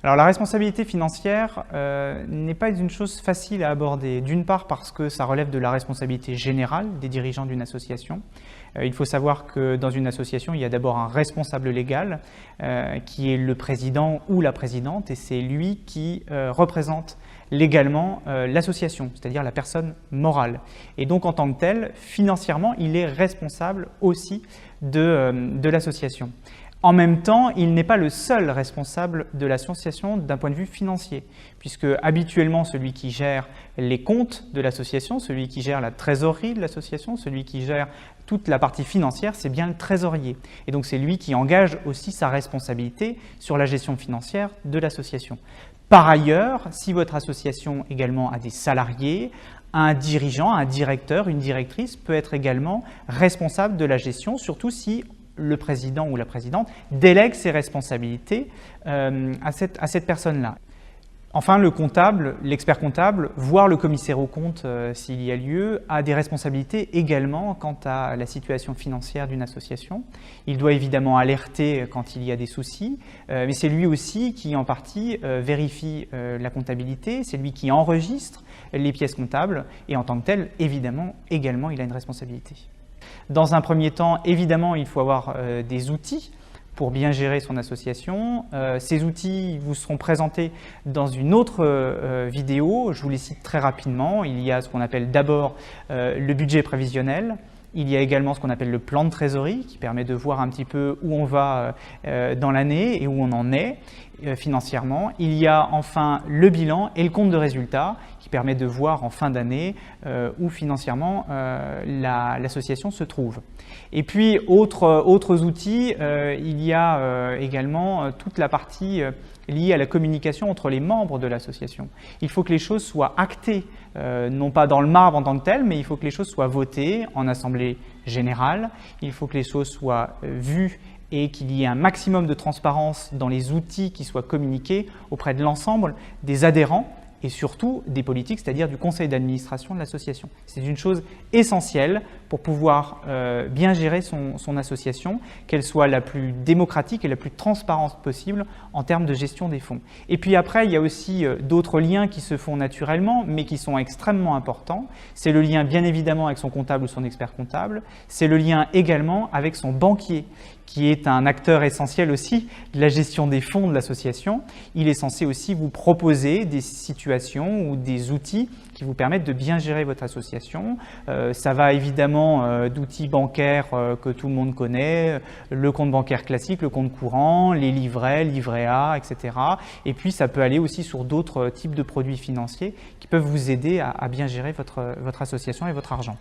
Alors la responsabilité financière n'est pas une chose facile à aborder, d'une part parce que ça relève de la responsabilité générale des dirigeants d'une association. Il faut savoir que dans une association, il y a d'abord un responsable légal qui est le président ou la présidente, et c'est lui qui représente légalement l'association, c'est-à-dire la personne morale. Et donc en tant que tel, financièrement, il est responsable aussi de l'association. En même temps, il n'est pas le seul responsable de l'association d'un point de vue financier, puisque habituellement, celui qui gère les comptes de l'association, celui qui gère la trésorerie de l'association, celui qui gère toute la partie financière, c'est bien le trésorier. Et donc, c'est lui qui engage aussi sa responsabilité sur la gestion financière de l'association. Par ailleurs, si votre association également a des salariés, un dirigeant, un directeur, une directrice peut être également responsable de la gestion, surtout si le président ou la présidente délègue ses responsabilités à cette personne-là. Enfin, le comptable, l'expert comptable, voire le commissaire aux comptes s'il y a lieu, a des responsabilités également quant à la situation financière d'une association. Il doit évidemment alerter quand il y a des soucis, mais c'est lui aussi qui en partie vérifie la comptabilité, c'est lui qui enregistre les pièces comptables et en tant que tel, évidemment, également, il a une responsabilité. Dans un premier temps, évidemment, il faut avoir des outils pour bien gérer son association. Ces outils vous seront présentés dans une autre vidéo, je vous les cite très rapidement. Il y a ce qu'on appelle d'abord le budget prévisionnel. Il y a également ce qu'on appelle le plan de trésorerie qui permet de voir un petit peu où on va dans l'année et où on en est financièrement. Il y a enfin le bilan et le compte de résultat qui permet de voir en fin d'année où financièrement l'association se trouve. Et puis autres outils, il y a également toute la partie liée à la communication entre les membres de l'association. Il faut que les choses soient actées, non pas dans le marbre en tant que tel, mais il faut que les choses soient votées en assemblée générale, il faut que les choses soient vues et qu'il y ait un maximum de transparence dans les outils qui soient communiqués auprès de l'ensemble des adhérents et surtout des politiques, c'est-à-dire du conseil d'administration de l'association. C'est une chose essentielle pour pouvoir bien gérer son association, qu'elle soit la plus démocratique et la plus transparente possible en termes de gestion des fonds. Et puis après, il y a aussi d'autres liens qui se font naturellement, mais qui sont extrêmement importants. C'est le lien bien évidemment avec son comptable ou son expert comptable, c'est le lien également avec son banquier, qui est un acteur essentiel aussi de la gestion des fonds de l'association. Il est censé aussi vous proposer des situations ou des outils qui vous permettent de bien gérer votre association. Ça va évidemment d'outils bancaires que tout le monde connaît, le compte bancaire classique, le compte courant, les livrets, livret A, etc. Et puis ça peut aller aussi sur d'autres types de produits financiers qui peuvent vous aider à bien gérer votre association et votre argent.